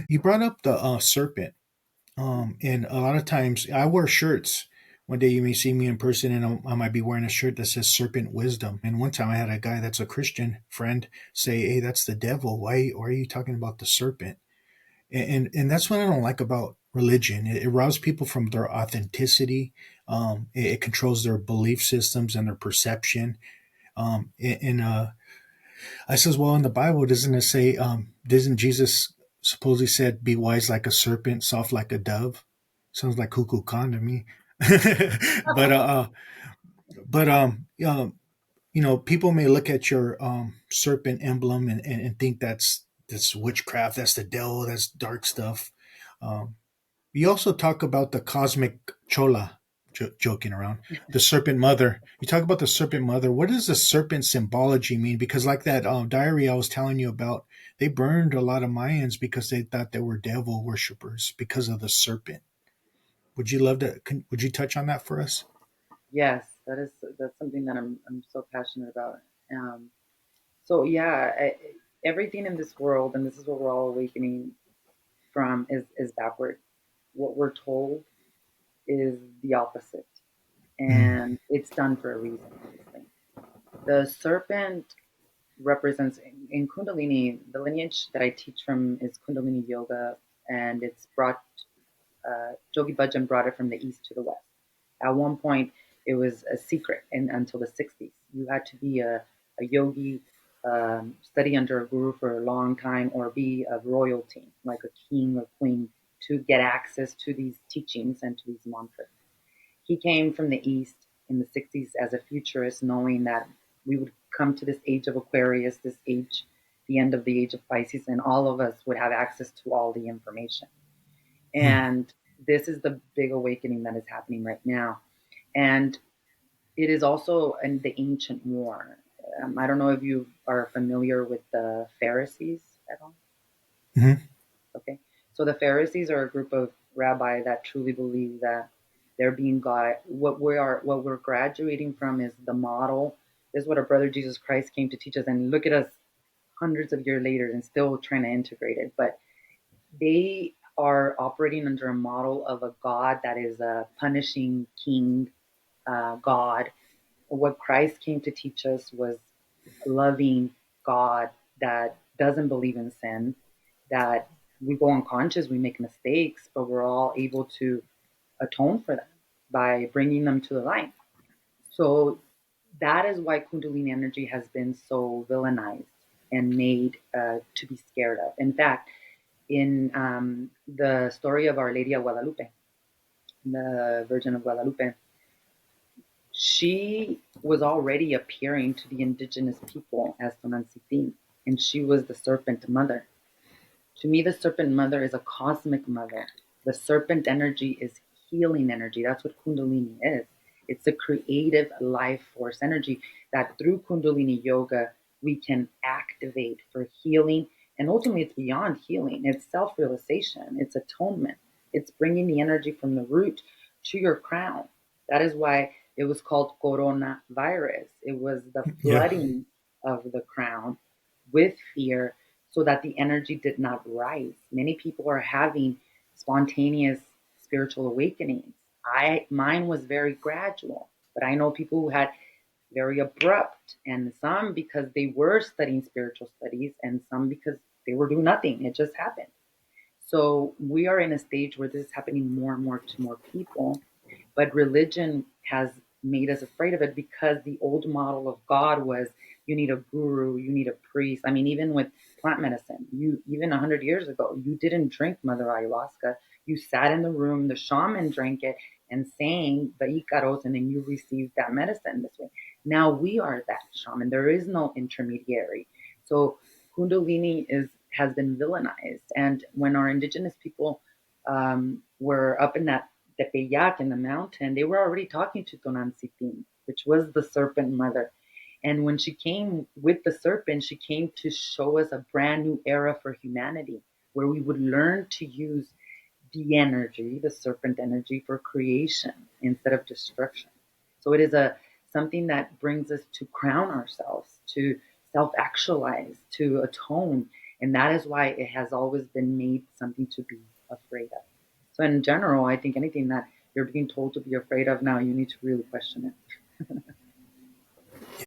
You brought up the serpent. And a lot of times I wear shirts. One day you may see me in person and I might be wearing a shirt that says serpent wisdom. And one time I had a guy that's a Christian friend say, "Hey, that's the devil. Why are you talking about the serpent?" And that's what I don't like about religion. It robs people from their authenticity. It controls their belief systems and their perception. And I says, well, in the Bible, doesn't it say, doesn't Jesus supposedly said, be wise like a serpent, soft like a dove? Sounds like cuckoo Khan to me. but, but, people may look at your serpent emblem and think that's witchcraft, that's the devil, that's dark stuff. Um, you also talk about the cosmic chola, joking around, the serpent mother. You talk about the serpent mother. What does the serpent symbology mean? Because, like that diary I was telling you about, they burned a lot of Mayans because they thought they were devil worshippers because of the serpent. Would you love to? Would you touch on that for us? Yes, that's something that I'm so passionate about. Um, so yeah, everything in this world, and this is what we're all awakening from, is backward. What we're told is the opposite, Mm. and it's done for a reason, obviously. The serpent represents in Kundalini. The lineage that I teach from is Kundalini yoga, and it's brought Jogi Bhajan brought it from the east to the west. At one point, it was a secret, and until the 60s, you had to be a yogi, study under a guru for a long time, or be of royalty, like a king or queen, to get access to these teachings and to these mantras. He came from the East in the 60s as a futurist, knowing that we would come to this age of Aquarius, this age, the end of the age of Pisces, and all of us would have access to all the information. Mm. And this is the big awakening that is happening right now. And it is also in the ancient war. I don't know if you are familiar with the Pharisees at all. Mm-hmm. Okay. So the Pharisees are a group of rabbi that truly believe that they're being God. What we're graduating from is the model. This is what our brother Jesus Christ came to teach us. And look at us hundreds of years later and still trying to integrate it. But they are operating under a model of a God that is a punishing king God. What Christ came to teach us was loving God that doesn't believe in sin, that we go unconscious, we make mistakes, but we're all able to atone for them by bringing them to the light. So that is why Kundalini energy has been so villainized and made to be scared of. In fact, in the story of Our Lady of Guadalupe, the Virgin of Guadalupe, she was already appearing to the indigenous people as Tonantzin, and she was the serpent mother. To me, the serpent mother is a cosmic mother. The serpent energy is healing energy. That's what Kundalini is. It's a creative life force energy that through Kundalini yoga we can activate for healing. And ultimately, it's beyond healing, it's self realization, it's atonement, it's bringing the energy from the root to your crown. That is why it was called coronavirus. It was the Yeah. flooding of the crown with fear so that the energy did not rise. Many people are having spontaneous spiritual awakenings. I Mine was very gradual, but I know people who had very abrupt, and some because they were studying spiritual studies, and some because they were doing nothing. It just happened. So we are in a stage where this is happening more and more to more people, but religion has made us afraid of it because the old model of God was you need a guru, you need a priest. I mean, even with plant medicine, you even 100 years ago, you didn't drink Mother Ayahuasca. You sat in the room, the shaman drank it and sang the Icaros, and then you received that medicine this way. Now we are that shaman. There is no intermediary. So Kundalini is has been villainized. And when our indigenous people were up in that Tepeyac in the mountain, they were already talking to Tonantzin, which was the serpent mother. And when she came with the serpent, she came to show us a brand new era for humanity, where we would learn to use the energy, the serpent energy, for creation instead of destruction. So it is a something that brings us to crown ourselves, to self-actualize, to atone, And that is why it has always been made something to be afraid of. So, in general, I think anything that you're being told to be afraid of now, you need to really question it.